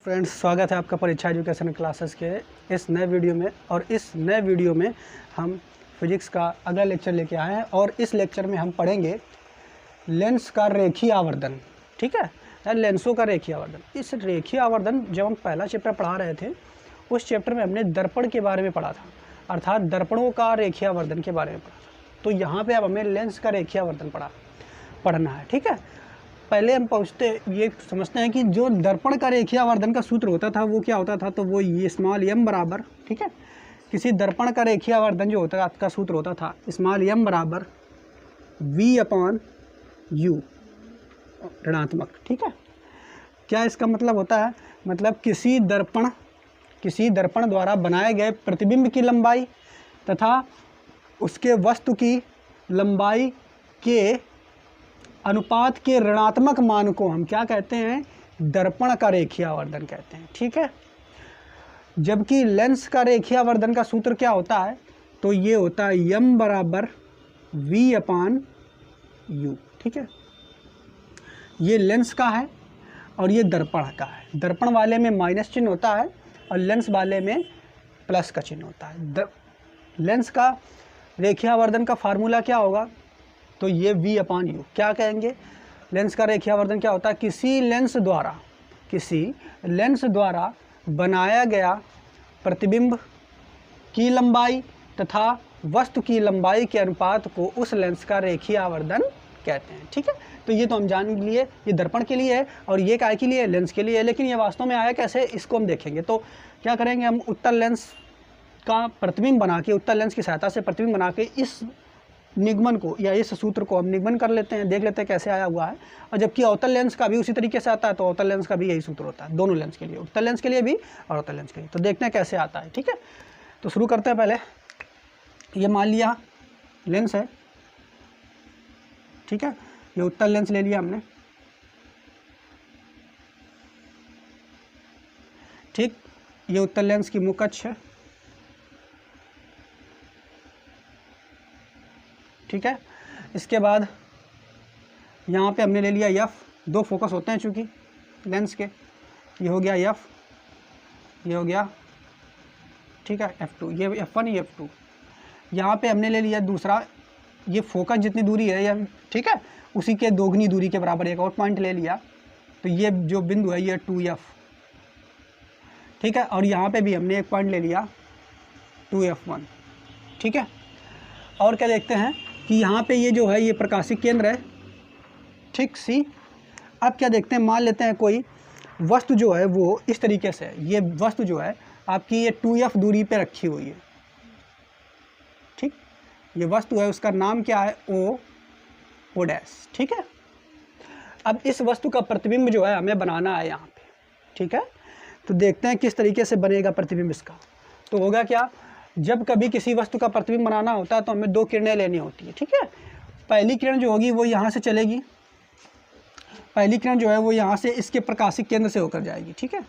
Friends, स्वागत है आपका परीक्षा एजुकेशन क्लासेस के इस नए वीडियो में। और इस नए वीडियो में हम फिजिक्स का अगला लेक्चर लेके आए हैं और इस लेक्चर में हम पढ़ेंगे लेंस का रेखीय आवर्धन। ठीक है, लेंसों का रेखीय आवर्धन। इस रेखीय आवर्धन जब हम पहला चैप्टर पढ़ा रहे थे उस चैप्टर में हमने दर्पण के बारे में पढ़ा था, अर्थात दर्पणों का रेखीय आवर्धन के बारे में पढ़ा था। तो यहाँ पर अब हमें लेंस का रेखीय आवर्धन पढ़ना है। ठीक है, पहले हम ये समझते हैं कि जो दर्पण का रेखीय आवर्धन का सूत्र होता था वो क्या होता था। तो वो ये स्मॉल एम बराबर, ठीक है, किसी दर्पण का रेखीय आवर्धन जो होता है आपका सूत्र होता था स्मॉल एम बराबर v अपॉन यू ऋणात्मक। ठीक है, क्या इसका मतलब होता है? मतलब किसी दर्पण द्वारा बनाए गए प्रतिबिंब की लंबाई तथा उसके वस्तु की लंबाई के अनुपात के ऋणात्मक मान को हम क्या कहते हैं? दर्पण का रेखीय आवर्धन कहते हैं। ठीक है, जबकि लेंस का रेखीय आवर्धन का सूत्र क्या होता है? तो ये होता है m बराबर v अपान यू। ठीक है, ये लेंस का है और ये दर्पण का है। दर्पण वाले में माइनस चिन्ह होता है और लेंस वाले में प्लस का चिन्ह होता है। लेंस का रेखीय आवर्धन का फार्मूला क्या होगा? तो ये v अपान यू। क्या कहेंगे? लेंस का रेखीय आवर्धन क्या होता है? किसी लेंस द्वारा बनाया गया प्रतिबिंब की लंबाई तथा वस्तु की लंबाई के अनुपात को उस लेंस का रेखीय आवर्धन कहते हैं। ठीक है, तो ये तो हम जान लिए, ये दर्पण के लिए है और ये काय के लिए है? लेंस के लिए है। लेकिन ये वास्तव में आया कैसे, इसको हम देखेंगे। तो क्या करेंगे, हम उत्तल लेंस का प्रतिबिंब बना के, उत्तल लेंस की सहायता से प्रतिबिंब बना के इस निगमन को या इस सूत्र को हम निगमन कर लेते हैं, देख लेते हैं कैसे आया हुआ है। और जबकि अवतल लेंस का भी उसी तरीके से आता है, तो अवतल लेंस का भी यही सूत्र होता है, दोनों लेंस के लिए, उत्तल लेंस के लिए भी और अवतल लेंस के लिए। तो देखते हैं कैसे आता है। ठीक है, तो शुरू करते हैं। पहले ये मान लिया लेंस है, ठीक है, ये उत्तल लेंस ले लिया हमने। ठीक, ये उत्तल लेंस की मुख्य अक्ष है। ठीक है, इसके बाद यहाँ पे हमने ले लिया f। दो फोकस होते हैं चूँकि लेंस के, ये हो गया f, ये हो गया, ठीक है, f2, ये f1, ये f2। यहाँ पे हमने ले लिया दूसरा, ये फोकस जितनी दूरी है ये, ठीक है, उसी के दोगुनी दूरी के बराबर एक और पॉइंट ले लिया। तो ये जो बिंदु है ये 2f, ठीक है, और यहाँ पे भी हमने एक पॉइंट ले लिया 2f1। ठीक है, और क्या देखते हैं कि यहाँ पे ये जो है ये प्रकाशिक केंद्र है, ठीक सी। अब क्या देखते हैं, मान लेते हैं कोई वस्तु जो है वो इस तरीके से, ये वस्तु जो है आपकी ये 2f दूरी पे रखी हुई है। ठीक, ये वस्तु है, उसका नाम क्या है? o dash. ठीक है, अब इस वस्तु का प्रतिबिंब जो है हमें बनाना है यहाँ पे। ठीक है, तो देखते हैं किस तरीके से बनेगा प्रतिबिंब इसका। तो होगा क्या, जब कभी किसी वस्तु का प्रतिबिंब बनाना होता है तो हमें दो किरणें लेनी होती है। ठीक है, पहली किरण जो होगी वो यहाँ से चलेगी, पहली किरण जो है वो यहाँ से इसके प्रकाशिक केंद्र से होकर जाएगी। ठीक है,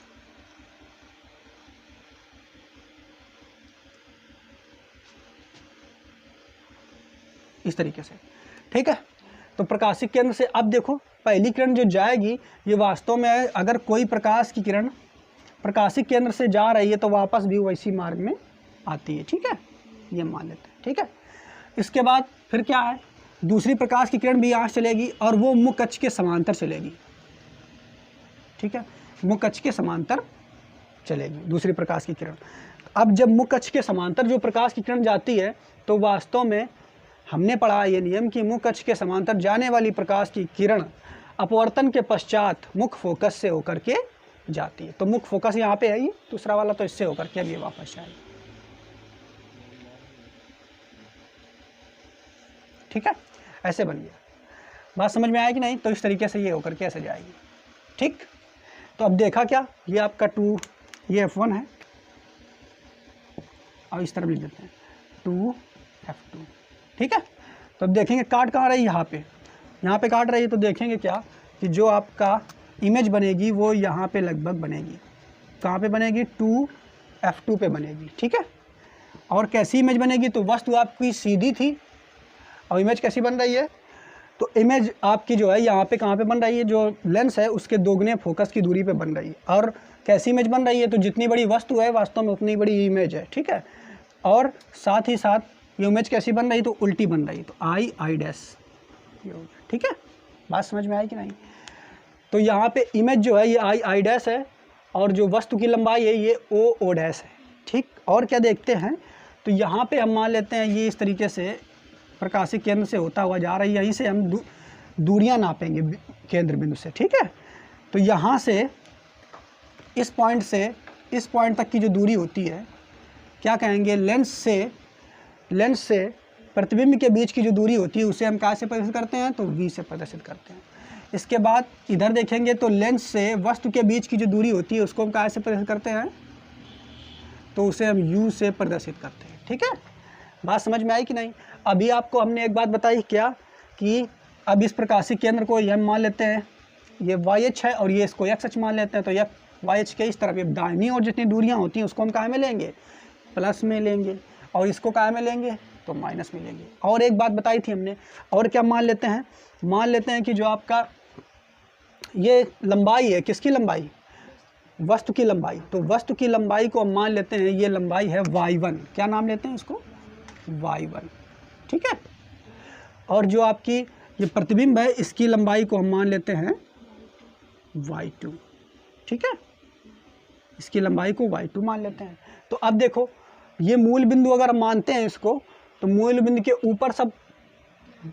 इस तरीके से। ठीक है, तो प्रकाशिक केंद्र से अब देखो पहली किरण जो जाएगी ये वास्तव में अगर कोई प्रकाश की किरण प्रकाशिक केंद्र से जा रही है तो वापस भी वैसी मार्ग में आती है। ठीक है, ये मान लेते हैं। ठीक है, इसके बाद फिर क्या है, दूसरी प्रकाश की किरण भी यहाँ चलेगी और वो मुख्य अक्ष के समांतर चलेगी। ठीक है, मुख्य अक्ष के समांतर चलेगी दूसरी प्रकाश की किरण। अब जब मुख्य अक्ष के समांतर जो प्रकाश की किरण जाती है तो वास्तव में हमने पढ़ा ये नियम कि मुख्य अक्ष के समांतर जाने वाली प्रकाश की किरण अपवर्तन के पश्चात मुख्य फोकस से होकर के जाती है। तो मुख्य फोकस यहाँ पे है, ये दूसरा वाला, तो इससे होकर के अब ये वापस जाएगी। ठीक है, ऐसे बन गया। बात समझ में आया कि नहीं? तो इस तरीके से ये होकर के ऐसे जाएगी। ठीक, तो अब देखा क्या, ये आपका 2, ये f1 है और इस तरफ लिख देते हैं 2f2। ठीक है, तो अब देखेंगे काट कहाँ रही है, यहाँ पे काट रही है। तो देखेंगे क्या कि जो आपका इमेज बनेगी वो यहाँ पे लगभग बनेगी। कहाँ पे बनेगी? 2f2 पे बनेगी। ठीक है, और कैसी इमेज बनेगी? तो वस्तु आपकी सीधी थी और इमेज कैसी बन रही है? तो इमेज आपकी जो है यहाँ पे कहाँ पे बन रही है, जो लेंस है उसके दोगुने फोकस की दूरी पे बन रही है। और कैसी इमेज बन रही है, तो जितनी बड़ी वस्तु है वास्तव में उतनी बड़ी इमेज है, ठीक है। और साथ ही साथ ये इमेज कैसी बन रही, तो उल्टी बन रही, तो आई डैश, ठीक है। बात समझ में आई कि नहीं। तो यहाँ पे इमेज जो है ये आई डैश है और जो वस्तु की लंबाई है ये ओ डैश है, ठीक। और क्या देखते हैं, तो यहाँ पे हम मान लेते हैं ये इस तरीके से प्रकाशिक केंद्र से होता हुआ जा रही है, यहीं से हम दूरियां नापेंगे केंद्र बिंदु से, ठीक है। तो यहाँ से इस पॉइंट तक की जो दूरी होती है क्या कहेंगे, लेंस से प्रतिबिंब के बीच की जो दूरी होती है उसे हम कहाँ से प्रदर्शित करते हैं, तो v से प्रदर्शित करते हैं। इसके बाद इधर देखेंगे तो लेंस से वस्तु के बीच की जो दूरी होती है उसको हम कहाँ से प्रदर्शित करते हैं, तो उसे हम u से प्रदर्शित करते हैं, ठीक है। बात समझ में आई कि नहीं। अभी आपको हमने एक बात बताई क्या, कि अब इस प्रकाशिक केंद्र को ये मान लेते हैं ये YH है और ये इसको XH मान लेते हैं, तो यह YH के इस तरफ, ये दाहिनी और जितनी दूरियां होती हैं उसको हम कहाँ में लेंगे, प्लस में लेंगे, और इसको कहाँ में लेंगे, तो माइनस में लेंगे। और एक बात बताई थी हमने, और क्या मान लेते हैं कि जो आपका ये लंबाई है, किसकी लंबाई, वस्तु की लंबाई, तो वस्तु की लंबाई को हम मान लेते हैं ये लंबाई है y1, क्या नाम लेते हैं इसको, y1, ठीक है। और जो आपकी ये प्रतिबिंब है इसकी लंबाई को हम मान लेते हैं y2, ठीक है। इसकी लंबाई को y2 मान लेते हैं। तो अब देखो ये मूल बिंदु अगर हम मानते हैं इसको, तो मूल बिंदु के ऊपर सब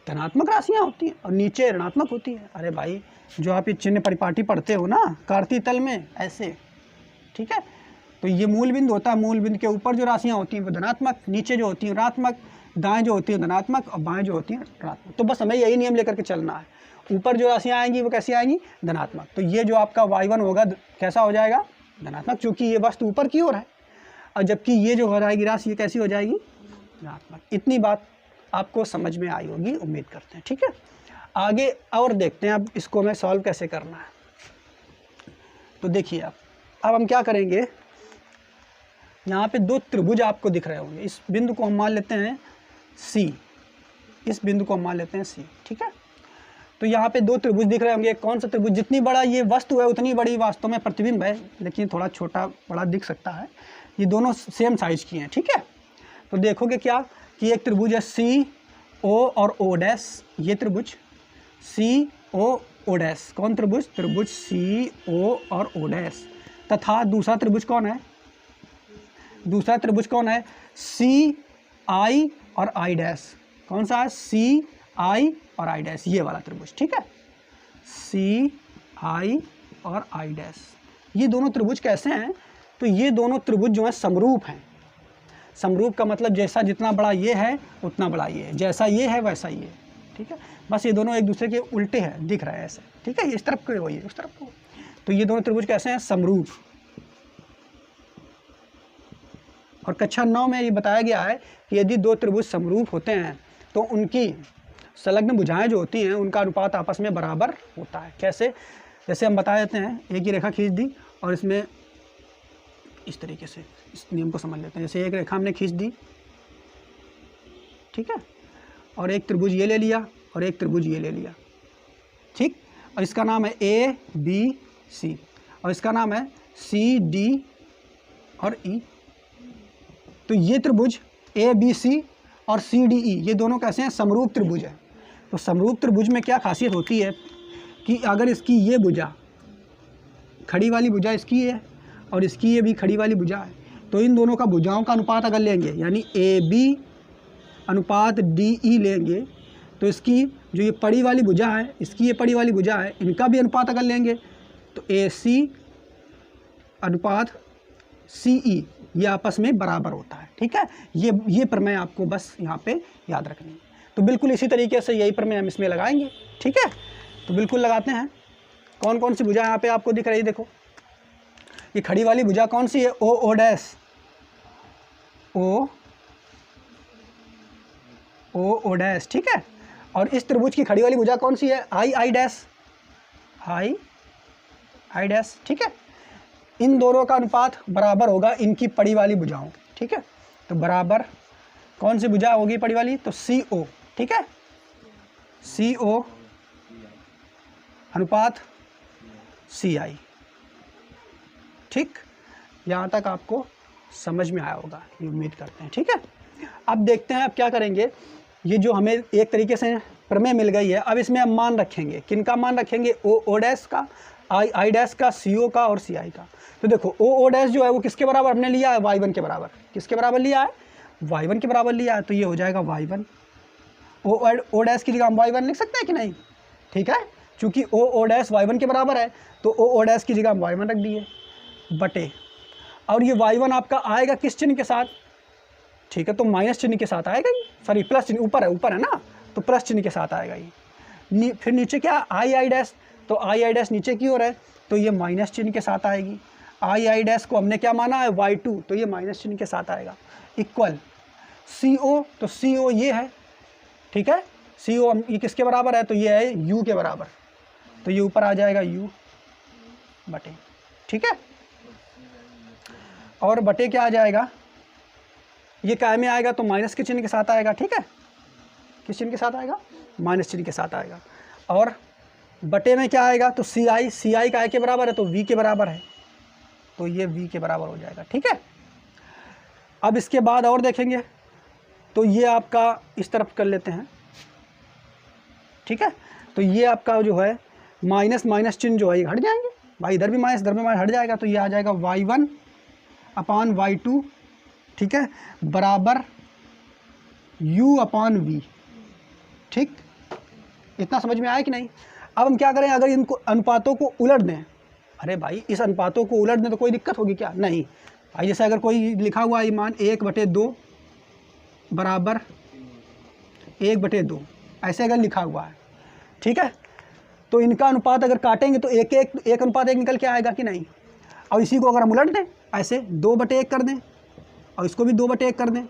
धनात्मक राशियां होती हैं और नीचे ऋणात्मक होती है। अरे भाई जो आप ये चिन्ह परिपाटी पढ़ते हो ना कार्तीय तल में ऐसे, ठीक है। तो ये मूल बिंदु होता है, मूल बिंदु के ऊपर जो राशियां होती हैं वो धनात्मक, नीचे जो होती हैं ऋणात्मक, दाएं जो होती है धनात्मक और बाएं जो होती हैं ऋणात्मक। तो बस हमें यही नियम लेकर के चलना है, ऊपर जो राशियां आएंगी वो कैसी आएंगी, धनात्मक। तो ये जो आपका y1 होगा कैसा हो जाएगा, धनात्मक, क्योंकि ये वस्तु ऊपर की ओर है, और जबकि ये जो हो जाएगी राशि ये कैसी हो जाएगी, ऋणात्मक। इतनी बात आपको समझ में आई होगी, उम्मीद करते हैं, ठीक है। आगे और देखते हैं अब इसको हमें सॉल्व कैसे करना है। तो देखिए अब हम क्या करेंगे, यहाँ पे दो त्रिभुज आपको दिख रहे होंगे, इस बिंदु को हम मान लेते हैं C, इस बिंदु को हम मान लेते हैं C, ठीक है। तो यहाँ पे दो त्रिभुज दिख रहे होंगे, कौन सा त्रिभुज, जितनी बड़ा ये वस्तु है उतनी बड़ी वास्तव में प्रतिबिंब है, लेकिन थोड़ा छोटा बड़ा दिख सकता है, ये दोनों सेम साइज की हैं, ठीक है। तो देखोगे क्या कि एक त्रिभुज है CO और O डैश, ये त्रिभुज CO डैश, कौन त्रिभुज, त्रिभुज CO और O डैश, तथा दूसरा त्रिभुज कौन है, दूसरा त्रिभुज कौन है, CI और I डैश, कौन सा है, CI और I डैश, ये वाला त्रिभुज, ठीक है, CI और I डैश। ये दोनों त्रिभुज कैसे हैं, तो ये दोनों त्रिभुज जो है समरूप हैं। समरूप का मतलब जैसा जितना बड़ा ये है उतना बड़ा ये है, जैसा ये है वैसा ये है, ठीक है। बस ये दोनों एक दूसरे के उल्टे हैं, दिख रहा है ऐसे, ठीक है, इस तरफ को वही उस तरफ को। तो ये दोनों त्रिभुज कैसे हैं, समरूप। और कक्षा 9 में ये बताया गया है कि यदि दो त्रिभुज समरूप होते हैं तो उनकी संलग्न भुजाएं जो होती हैं उनका अनुपात आपस में बराबर होता है। कैसे, जैसे हम बता देते हैं, एक ही रेखा खींच दी और इसमें इस तरीके से इस नियम को समझ लेते हैं। जैसे एक रेखा हमने खींच दी, ठीक है, और एक त्रिभुज ये ले लिया और एक त्रिभुज ये ले लिया, ठीक, और इसका नाम है ABC और इसका नाम है CD और E। तो ये त्रिभुज ABC और CDE ये दोनों कैसे हैं, समरूप त्रिभुज है। तो समरूप त्रिभुज में क्या खासियत होती है कि अगर इसकी ये भुजा, खड़ी वाली भुजा इसकी है और इसकी ये भी खड़ी वाली भुजा है, तो इन दोनों का भुजाओं का अनुपात अगर लेंगे, यानी AB अनुपात DE लेंगे, तो इसकी जो ये पड़ी वाली भुजा है, इसकी ये पड़ी वाली भुजा है, इनका भी अनुपात अगर लेंगे तो AC अनुपात CE ये आपस में बराबर होता है, ठीक है। ये प्रमेय आपको बस यहाँ पे याद रखनी है। तो बिल्कुल इसी तरीके से यही प्रमेय हम इसमें लगाएंगे, ठीक है। तो बिल्कुल लगाते हैं। कौन कौन सी भुजा यहाँ पे आपको दिख रही है, देखो ये खड़ी वाली भुजा कौन सी है, O डैश, O डैश, ठीक है। और इस त्रिभुज की खड़ी वाली भुजा कौन सी है, I डैश, I डैश, ठीक है। इन दोनों का अनुपात बराबर होगा इनकी पड़ी वाली भुजाओं, ठीक है। तो बराबर कौन सी भुजा होगी पड़ी वाली, तो CO, ठीक है, CO अनुपात CI। ठीक, यहाँ तक आपको समझ में आया होगा, ये उम्मीद करते हैं। ठीक है, अब देखते हैं अब क्या करेंगे। ये जो हमें एक तरीके से प्रमेय मिल गई है, अब इसमें हम मान रखेंगे, किनका मान रखेंगे, ओ डैश का, आई डैश का, CO का और CI का। तो देखो ओ डैश जो है वो किसके बराबर हमने लिया है, y1 के बराबर। किसके बराबर लिया है, y1 के बराबर लिया है, तो ये हो जाएगा y1। ओ डैश की जगह हम y1 लिख सकते हैं कि नहीं, ठीक है, चूंकि ओ डैश y1 के बराबर है तो ओ डैश की जगह हम y1 रख दिए बटे, और ये y1 आपका आएगा किस चिन्ह के साथ, ठीक है, तो माइनस चिन्ह के साथ आएगा ये, सॉरी प्लस चिन्ह, ऊपर है ना, तो प्लस चिन्ह के साथ आएगा ये। फिर नीचे क्या, आई डैश, तो आई डैश नीचे की ओर है तो ये माइनस चिन्ह के साथ आएगी। आई डैश को हमने क्या माना है, y2, तो ये माइनस चिन्ह के साथ आएगा। इक्वल CO, तो CO ये है, ठीक है, CO ये किसके बराबर है, तो ये है U के बराबर, तो ये ऊपर आ जाएगा U बटे, ठीक है, और बटे क्या आ जाएगा, ये काय में आएगा तो माइनस के चिन्ह के साथ आएगा। ठीक है, किस चिन्ह के साथ आएगा, माइनस चिन्ह के साथ आएगा। और बटे में क्या आएगा, तो CI काय के बराबर है तो V के बराबर है, तो ये V के बराबर हो जाएगा। ठीक है, अब इसके बाद और देखेंगे, तो ये आपका इस तरफ कर लेते हैं। ठीक है, तो ये आपका जो है माइनस माइनस चिन्ह जो है ये हट जाएंगे भाई, इधर भी माइनस इधर भी माइनस हट जाएगा, तो ये आ जाएगा y1 अपान y2, ठीक है, बराबर U अपान V। ठीक, इतना समझ में आया कि नहीं। अब हम क्या करें, अगर इनको अनुपातों को उलट दें, अरे भाई इस अनुपातों को उलट दें तो कोई दिक्कत होगी क्या, नहीं भाई, जैसे अगर कोई लिखा हुआ है मान 1/2 बराबर 1/2, ऐसे अगर लिखा हुआ है, ठीक है, तो इनका अनुपात अगर काटेंगे तो एक अनुपात 1 निकल के आएगा कि नहीं। और इसी को अगर हम उलट दें, ऐसे 2/1 कर दें और इसको भी 2/1 कर दें,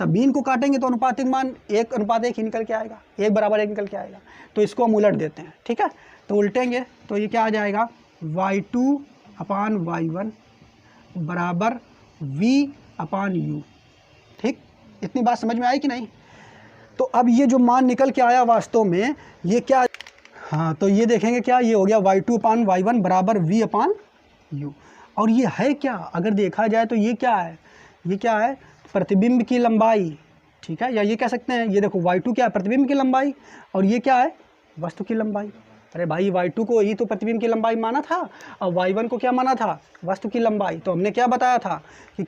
तब भी इनको काटेंगे तो अनुपातिक मान 1:1 ही निकल के आएगा, 1 बराबर 1 निकल के आएगा। तो इसको हम उलट देते हैं। ठीक है, तो उल्टेंगे तो ये क्या आ जाएगा, y2 अपान y1 बराबर V अपान U। ठीक, इतनी बात समझ में आई कि नहीं। तो अब ये जो मान निकल के आया वास्तव में ये क्या, हाँ, तो ये देखेंगे क्या, ये हो गया y2 अपान y1 बराबर V अपान U। और ये है क्या, अगर देखा जाए तो ये क्या है, ये क्या है, प्रतिबिंब की लंबाई। ठीक है, या ये कह सकते हैं, ये देखो y2 क्या है, प्रतिबिंब की लंबाई, और ये क्या है, वस्तु की लंबाई। अरे भाई y2 को ही तो प्रतिबिंब की लंबाई माना था और y1 को क्या माना था, वस्तु की लंबाई। तो हमने क्या बताया था कि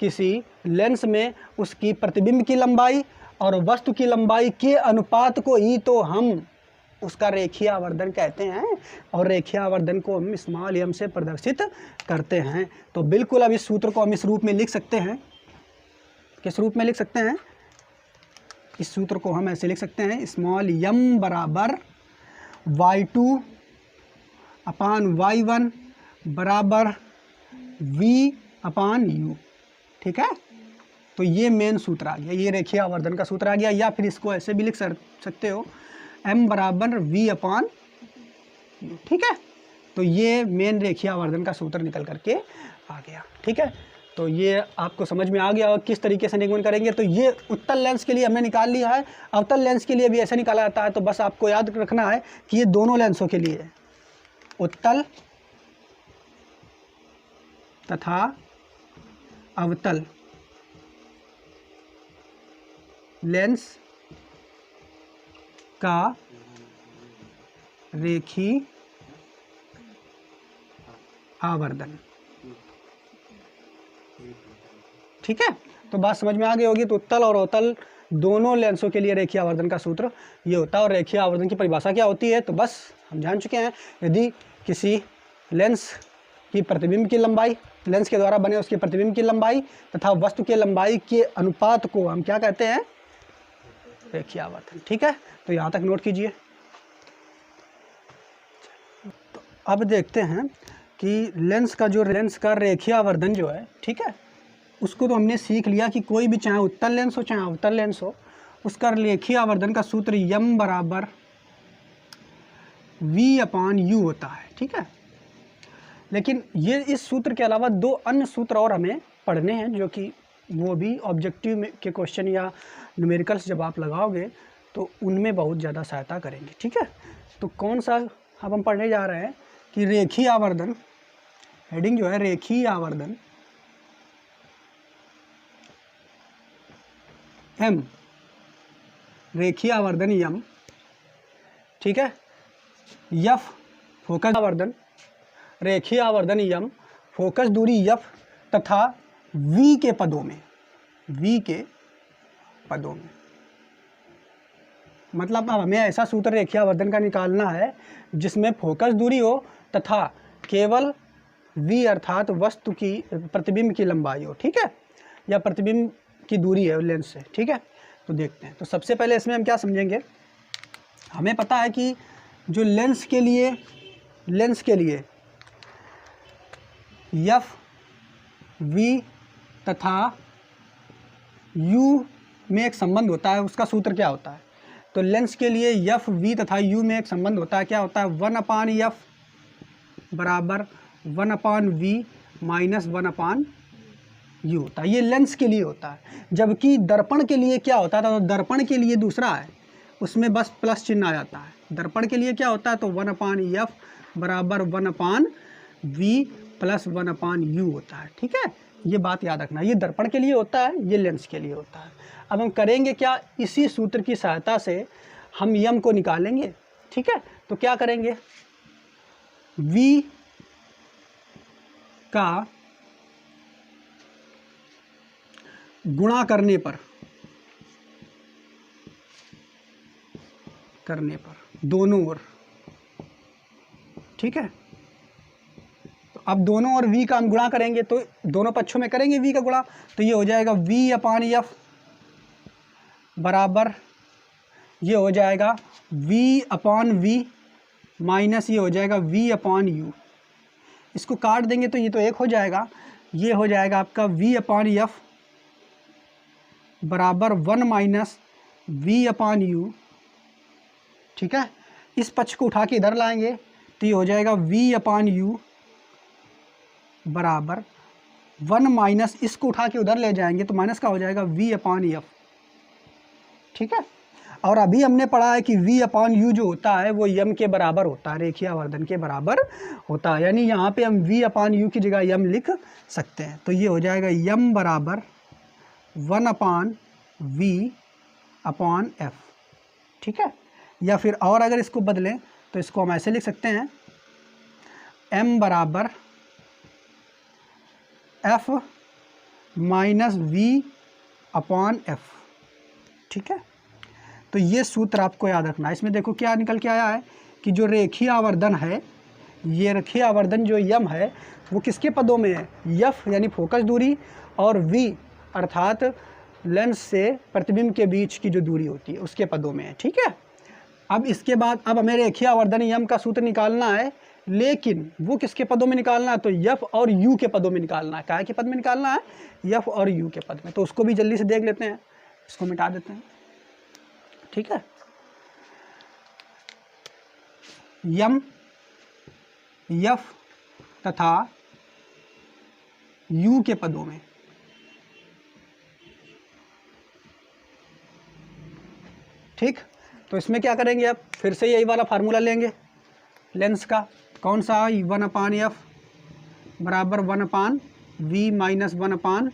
किसी लेंस में उसकी प्रतिबिंब की लंबाई और वस्तु की लंबाई के अनुपात को ही तो हम उसका रेखीय आवर्धन कहते हैं, और रेखीय आवर्धन को हम स्मॉल m से प्रदर्शित करते हैं। तो बिल्कुल अब इस सूत्र को हम इस रूप में लिख सकते हैं, किस रूप में लिख सकते हैं, इस सूत्र को हम ऐसे लिख सकते हैं, स्मॉल m बराबर y2 अपान y1 बराबर v अपान u। ठीक है, तो ये मेन सूत्र आ गया, ये रेखीय आवर्धन का सूत्र आ गया। या फिर इसको ऐसे भी लिख सकते हो, m बराबर v अपान u। ठीक है, तो ये मेन रेखीय आवर्धन का सूत्र निकल करके आ गया। ठीक है, तो ये आपको समझ में आ गया और किस तरीके से निगमन करेंगे। तो ये उत्तल लेंस के लिए हमने निकाल लिया है, अवतल लेंस के लिए भी ऐसे निकाला जाता है। तो बस आपको याद रखना है कि ये दोनों लेंसों के लिए, उत्तल तथा अवतल लेंस का रेखीय आवर्धन। ठीक है, तो बात समझ में आ गई होगी। तो उत्तल और अवतल दोनों लेंसों के लिए रेखीय आवर्धन का सूत्र ये होता है। और रेखीय आवर्धन की परिभाषा क्या होती है, तो बस हम जान चुके हैं। यदि किसी लेंस की प्रतिबिंब की लंबाई, लेंस के द्वारा बने उसके प्रतिबिंब की लंबाई तथा वस्तु के लंबाई के अनुपात को हम क्या कहते हैं, रेखीय आवर्धन। ठीक है, तो यहाँ तक नोट कीजिए। तो अब देखते हैं कि लेंस का रेखीय आवर्धन जो है, ठीक है, उसको तो हमने सीख लिया कि कोई भी चाहे उत्तल लेंस हो चाहे अवतल लेंस हो, उसका रेखीय आवर्धन का सूत्र m बराबर v अपान u होता है। ठीक है, लेकिन ये इस सूत्र के अलावा दो अन्य सूत्र और हमें पढ़ने हैं, जो कि वो भी ऑब्जेक्टिव में के क्वेश्चन या न्यूमेरिकल्स जब आप लगाओगे तो उनमें बहुत ज़्यादा सहायता करेंगे। ठीक है, तो कौन सा अब हम पढ़ने जा रहे हैं कि रेखीय आवर्धन, हेडिंग जो है रेखीय आवर्धन m, रेखीय आवर्धन m, ठीक है। f फोकस आवर्धन, रेखीय आवर्धन m, फोकस दूरी f तथा v के पदों में, v के पदों में। मतलब अब हमें ऐसा सूत्र रेखीय आवर्धन का निकालना है जिसमें फोकस दूरी हो तथा केवल v अर्थात वस्तु की प्रतिबिंब की लंबाई हो, ठीक है, या प्रतिबिंब की दूरी है लेंस से, ठीक है। तो देखते हैं। तो सबसे पहले इसमें हम क्या समझेंगे, हमें पता है कि जो लेंस के लिए f v तथा u में एक संबंध होता है, उसका सूत्र क्या होता है। तो लेंस के लिए f v तथा u में एक संबंध होता है, क्या होता है, 1/f बराबर 1/v माइनस 1/u होता है। ये लेंस के लिए होता है। जबकि दर्पण के लिए क्या होता है, तो दर्पण के लिए दूसरा है, उसमें बस प्लस चिन्ह आ जाता है। दर्पण के लिए क्या होता है, तो 1/f बराबर 1/v प्लस 1/u होता है, ठीक है। ये बात याद रखना, ये दर्पण के लिए होता है, ये लेंस के लिए होता है। अब हम करेंगे क्या, इसी सूत्र की सहायता से हम यम को निकालेंगे, ठीक है। तो क्या करेंगे, v का गुणा करने पर दोनों ओर, ठीक है। तो अब दोनों ओर v का हम गुणा करेंगे, तो दोनों पक्षों में करेंगे v का गुणा, तो ये हो जाएगा v/f बराबर, ये हो जाएगा v/v माइनस ये हो जाएगा v/u। इसको काट देंगे तो ये तो एक हो जाएगा, ये हो जाएगा आपका v/f बराबर 1 माइनस v/u, ठीक है। इस पक्ष को उठा के इधर लाएंगे तो ये हो जाएगा v/u बराबर 1 माइनस, इसको उठा के उधर ले जाएंगे तो माइनस का हो जाएगा v/f, ठीक है। और अभी हमने पढ़ा है कि v/u जो होता है वो m के बराबर होता है, रेखीय आवर्धन के बराबर होता है। यानी यहाँ पे हम v/u की जगह m लिख सकते हैं। तो ये हो जाएगा m बराबर 1/v/f, ठीक है। या फिर और अगर इसको बदलें तो इसको हम ऐसे लिख सकते हैं, m बराबर f माइनस v/f, ठीक है। तो ये सूत्र आपको याद रखना है। इसमें देखो क्या निकल के आया है कि जो रेखीय आवर्धन है, ये रेखीय आवर्धन जो यम है वो किसके पदों में है, f यानी फोकस दूरी और v अर्थात लेंस से प्रतिबिंब के बीच की जो दूरी होती है उसके पदों में है, ठीक है। अब इसके बाद अब हमें रेखीय आवर्धन यम का सूत्र निकालना है, लेकिन वो किसके पदों में निकालना है, तो f और u के पदों में निकालना है। क्या के पद में निकालना है, f और u के पद में। तो उसको भी जल्दी से देख लेते हैं, इसको मिटा देते हैं, ठीक है। यम f तथा u के पदों में, ठीक। तो इसमें क्या करेंगे, अब फिर से यही वाला फार्मूला लेंगे लेंस का, कौन सा, 1/f बराबर 1/v माइनस 1/u।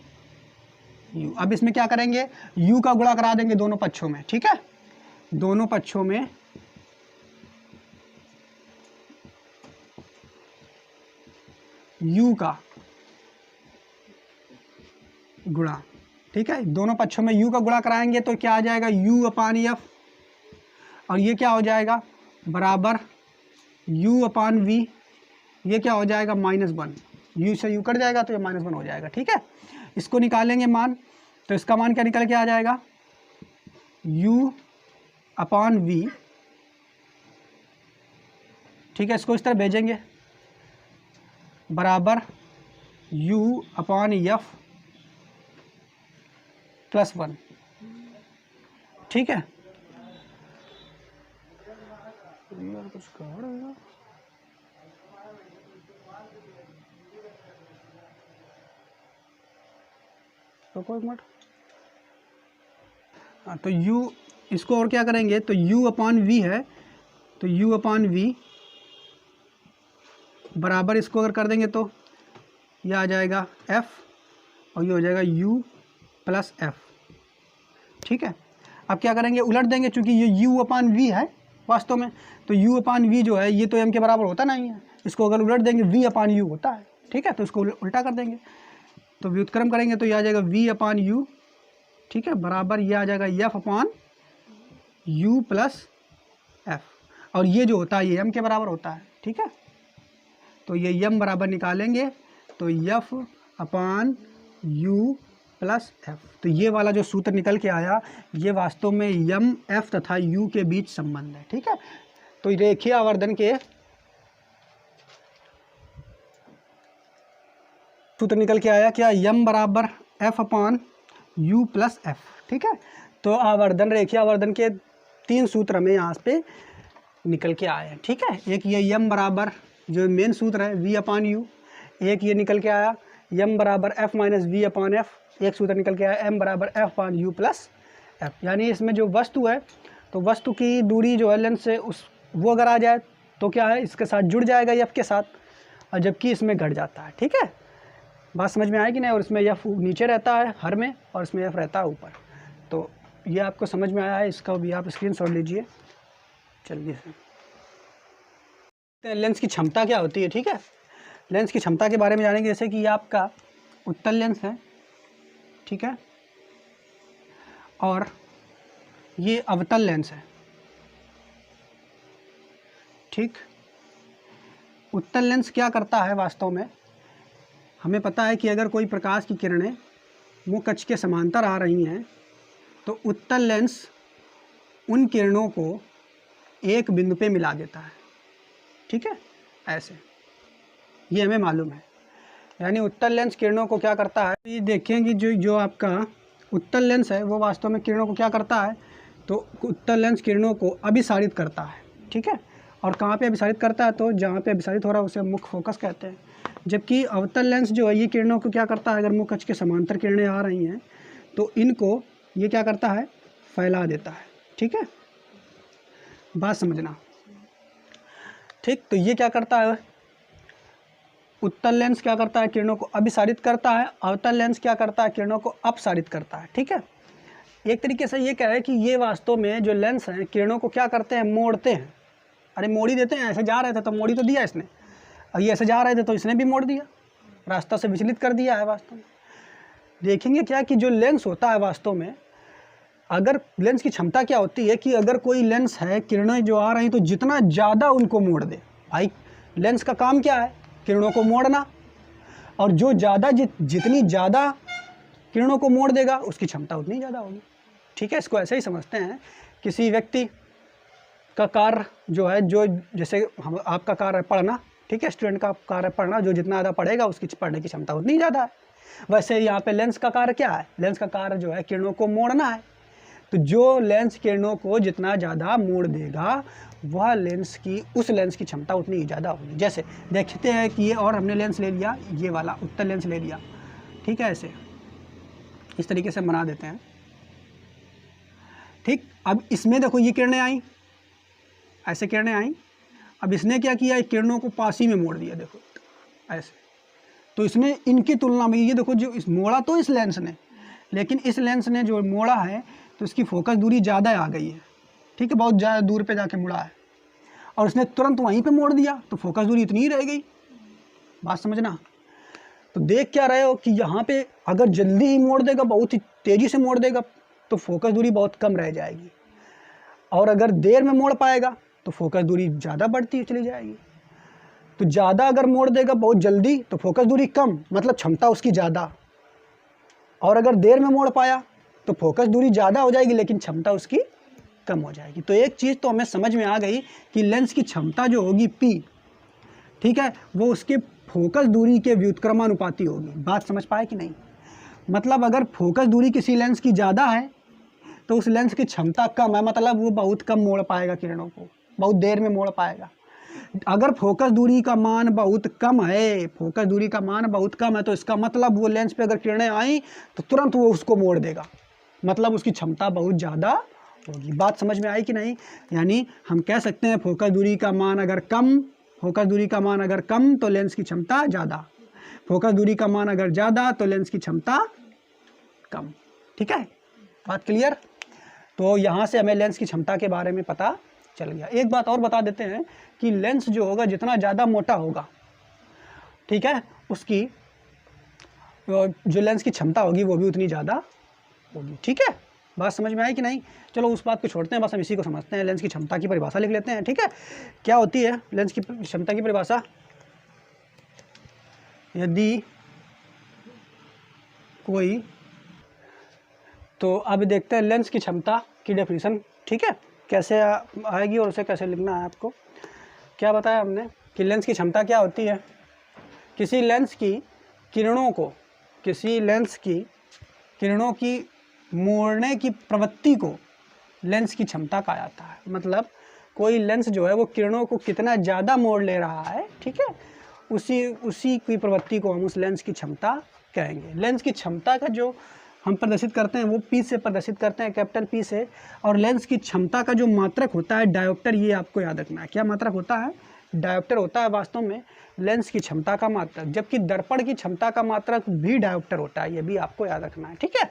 अब इसमें क्या करेंगे, u का गुणा करा देंगे दोनों पक्षों में, ठीक है। दोनों पक्षों में u का गुणा, ठीक है। दोनों पक्षों में u का गुणा कराएंगे तो क्या आ जाएगा, u/f, और ये क्या हो जाएगा बराबर u/v, ये क्या हो जाएगा -1, u से u कट जाएगा तो ये -1 हो जाएगा, ठीक है। इसको निकालेंगे मान, तो इसका मान क्या निकल के आ जाएगा, u/v, ठीक है। इसको इस तरह भेजेंगे बराबर u/f + 1, ठीक है। कुछ तो कोई मिनट, हाँ, तो u, इसको और क्या करेंगे, तो u/v है, तो u/v बराबर इसको अगर कर देंगे तो यह आ जाएगा f और ये हो जाएगा u प्लस f। ठीक है, अब क्या करेंगे, उलट देंगे, चूंकि ये u अपान v है वास्तव में, तो u अपान v जो है ये तो m के बराबर होता नहीं है, इसको अगर उलट देंगे v अपान u होता है। ठीक है, तो इसको उल्टा कर देंगे, तो व्युत्क्रम करेंगे तो ये आ जाएगा v अपान u। ठीक है, बराबर ये आ जाएगा f अपान u प्लस f, और ये जो होता है ये m के बराबर होता है। ठीक है, तो ये m बराबर निकालेंगे तो f अपान u प्लस f, तो ये वाला जो सूत्र निकल के आया ये वास्तव में m f तथा u के बीच संबंध है। ठीक है, तो रेखीय आवर्धन के सूत्र निकल के आया क्या, m बराबर f अपान u प्लस f। ठीक है, तो आवर्धन, रेखीय आवर्धन के 3 सूत्र हमें यहाँ पे निकल के आए हैं। ठीक है, एक ये m बराबर जो मेन सूत्र है v अपान u, एक ये निकल के आया m बराबर f माइनस v अपान f, एक सूत्र निकल के आया m बराबर f अपान u प्लस f। यानी इसमें जो वस्तु है तो वस्तु की दूरी जो है लेंस से उस वो अगर आ जाए तो क्या है, इसके साथ जुड़ जाएगा f के साथ, और जबकि इसमें घट जाता है। ठीक है, बात समझ में आएगी नहीं, और इसमें f नीचे रहता है हर में और इसमें f रहता है ऊपर। तो ये आपको समझ में आया है, इसका भी आप स्क्रीनशॉट लीजिए। चलिए लेंस की क्षमता क्या होती है। ठीक है, लेंस की क्षमता के बारे में जानेंगे, जैसे कि ये आपका उत्तल लेंस है। ठीक है, और ये अवतल लेंस है। ठीक, उत्तल लेंस क्या करता है वास्तव में, हमें पता है कि अगर कोई प्रकाश की किरणें मुख अक्ष के समांतर आ रही हैं तो उत्तल लेंस उन किरणों को एक बिंदु पे मिला देता है। ठीक है, ऐसे ये हमें मालूम है। यानी उत्तल लेंस किरणों को क्या करता है, ये देखें कि जो आपका उत्तल लेंस है वो वास्तव में किरणों को क्या करता है, तो उत्तल लेंस किरणों को अभिसारित करता है। ठीक है, और कहाँ पे अभिसारित करता है, तो जहाँ पे अभिसारित हो रहा है उसे मुख्य फोकस कहते हैं। जबकि अवतल लेंस जो है ये किरणों को क्या करता है, अगर मुख्य अक्ष के समांतर किरणें आ रही हैं तो इनको ये क्या करता है, फैला देता है। ठीक है, बात समझना। ठीक, तो ये क्या करता है, उत्तल लेंस क्या करता है, किरणों को अभिसारित करता है, अवतल लेंस क्या करता है, किरणों को अपसारित करता है। ठीक है, एक तरीके से ये कह रहे हैं कि ये वास्तव में जो लेंस हैं किरणों को क्या करते हैं, मोड़ते हैं। अरे मोड़ ही देते हैं, ऐसे जा रहे थे तो मोड़ ही तो दिया इसने, और ये ऐसे जा रहे थे तो इसने भी मोड़ दिया, रास्ता से विचलित कर दिया है। वास्तव में देखेंगे क्या कि जो लेंस होता है वास्तव में, अगर लेंस की क्षमता क्या होती है कि अगर कोई लेंस है, किरणें जो आ रही तो जितना ज़्यादा उनको मोड़ दे। भाई लेंस का काम क्या है, किरणों को मोड़ना, और जो ज़्यादा जितनी ज़्यादा किरणों को मोड़ देगा उसकी क्षमता उतनी ज़्यादा होगी। ठीक है, इसको ऐसे ही समझते हैं, किसी व्यक्ति का कार्य जो है, जो जैसे हम आपका कार्य है पढ़ना, ठीक है, स्टूडेंट का कार्य है पढ़ना, जो जितना ज़्यादा पढ़ेगा उसकी पढ़ने की क्षमता उतनी ज़्यादा है। वैसे यहाँ पे लेंस का कार्य क्या है, लेंस का कार्य जो है किरणों को मोड़ना है। तो जो लेंस किरणों को जितना ज़्यादा मोड़ देगा वह लेंस की, उस लेंस की क्षमता उतनी ही ज़्यादा होगी। जैसे देखते हैं कि ये, और हमने लेंस ले लिया, ये वाला उत्तल लेंस ले लिया। ठीक है, ऐसे इस तरीके से बना देते हैं। ठीक, अब इसमें देखो ये किरणें आई, ऐसे किरणें आई, अब इसने क्या किया, किरणों को पास ही में मोड़ दिया, देखो ऐसे। तो इसमें इनकी तुलना में ये देखो, जो इस मोड़ा तो इस लेंस ने, लेकिन इस लेंस ने जो मोड़ा है तो इसकी फोकस दूरी ज़्यादा आ गई है। ठीक है, बहुत ज़्यादा दूर पे जाके मुड़ा है, और इसने तुरंत वहीं पे मोड़ दिया तो फोकस दूरी इतनी ही रह गई। बात समझना। तो देख क्या रहे हो कि यहाँ पे अगर जल्दी ही मोड़ देगा, बहुत ही तेज़ी से मोड़ देगा तो फोकस दूरी बहुत कम रह जाएगी, और अगर देर में मोड़ पाएगा तो फोकस दूरी ज़्यादा बढ़ती चली जाएगी। तो ज़्यादा अगर मोड़ देगा बहुत जल्दी तो फोकस दूरी कम, मतलब क्षमता उसकी ज़्यादा, और अगर देर में मोड़ पाया तो फोकस दूरी ज़्यादा हो जाएगी लेकिन क्षमता उसकी कम हो जाएगी। तो एक चीज़ तो हमें समझ में आ गई कि लेंस की क्षमता जो होगी P, ठीक है, वो उसके फोकस दूरी के व्युत्क्रमानुपाती होगी। बात समझ पाए कि नहीं, मतलब अगर फोकस दूरी किसी लेंस की ज़्यादा है तो उस लेंस की क्षमता कम है, मतलब वो बहुत कम मोड़ पाएगा किरणों को, बहुत देर में मोड़ पाएगा। अगर फोकस दूरी का मान बहुत कम है, फोकस दूरी का मान बहुत कम है, तो इसका मतलब वो लेंस पे अगर किरणें आई तो तुरंत वो उसको मोड़ देगा, मतलब उसकी क्षमता बहुत ज़्यादा होगी। बात समझ में आई कि नहीं। यानी हम कह सकते हैं फोकस दूरी का मान अगर कम फोकस दूरी का मान अगर कम तो लेंस की क्षमता ज़्यादा, फोकस दूरी का मान अगर ज़्यादा तो लेंस की क्षमता कम। ठीक है, बात क्लियर। तो यहाँ से हमें लेंस की क्षमता के बारे में पता चल गया। एक बात और बता देते हैं कि लेंस जो होगा जितना ज़्यादा मोटा होगा, ठीक है, उसकी जो लेंस की क्षमता होगी वो भी उतनी ज़्यादा होगी। ठीक है, बात समझ में आई कि नहीं? चलो उस बात को छोड़ते हैं, बस हम इसी को समझते हैं। लेंस की क्षमता की परिभाषा लिख लेते हैं। ठीक है, क्या होती है लेंस की क्षमता की परिभाषा? यदि कोई, तो अब देखते हैं लेंस की क्षमता की डेफिनेशन। ठीक है, कैसे आएगी और उसे कैसे लिखना है आपको। क्या बताया हमने कि लेंस की क्षमता क्या होती है? किसी लेंस की किरणों को, किसी लेंस की किरणों की मोड़ने की प्रवृत्ति को लेंस की क्षमता कहा जाता है। मतलब कोई लेंस जो है वो किरणों को कितना ज़्यादा मोड़ ले रहा है, ठीक है, उसी की प्रवृत्ति को हम उस लेंस की क्षमता कहेंगे। लेंस की क्षमता का जो हम प्रदर्शित करते हैं वो पी से प्रदर्शित करते हैं, कैपिटल पी से। और लेंस की क्षमता का जो मात्रक होता है डायोप्टर, ये आपको याद रखना है। क्या मात्रक होता है? डायोप्टर होता है वास्तव में लेंस की क्षमता का मात्रक, जबकि दर्पण की क्षमता का मात्रक भी डायोप्टर होता है, ये भी आपको याद रखना है। ठीक है,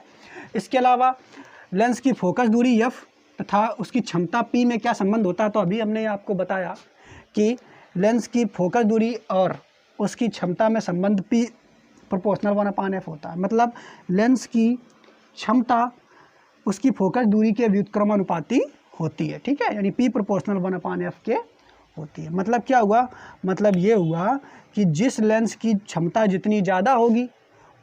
इसके अलावा लेंस की फोकस दूरी एफ तथा उसकी क्षमता पी में क्या संबंध होता है? तो अभी हमने आपको बताया कि लेंस की फोकस दूरी और उसकी क्षमता में संबंध पी प्रोपोर्शनल 1/f होता है। मतलब लेंस की क्षमता उसकी फोकस दूरी के व्युत्क्रमानुपाती होती है। ठीक है, यानी पी प्रोपोर्शनल 1/f के होती है। मतलब क्या हुआ? मतलब ये हुआ कि जिस लेंस की क्षमता जितनी ज़्यादा होगी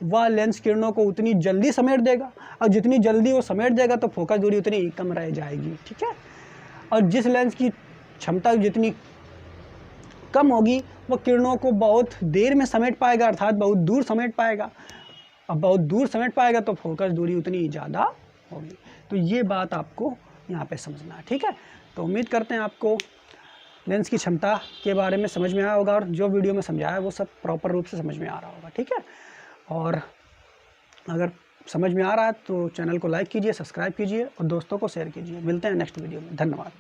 वह लेंस किरणों को उतनी जल्दी समेट देगा, और जितनी जल्दी वो समेट देगा तो फोकस दूरी उतनी ही कम रह जाएगी। ठीक है, और जिस लेंस की क्षमता जितनी कम होगी वो किरणों को बहुत देर में समेट पाएगा, अर्थात बहुत दूर समेट पाएगा। अब बहुत दूर समेट पाएगा तो फोकस दूरी उतनी ही ज़्यादा होगी। तो ये बात आपको यहाँ पे समझना है। ठीक है, तो उम्मीद करते हैं आपको लेंस की क्षमता के बारे में समझ में आया होगा, और जो वीडियो में समझाया है वो सब प्रॉपर रूप से समझ में आ रहा होगा। ठीक है, और अगर समझ में आ रहा है तो चैनल को लाइक कीजिए, सब्सक्राइब कीजिए और दोस्तों को शेयर कीजिए। मिलते हैं नेक्स्ट वीडियो में। धन्यवाद।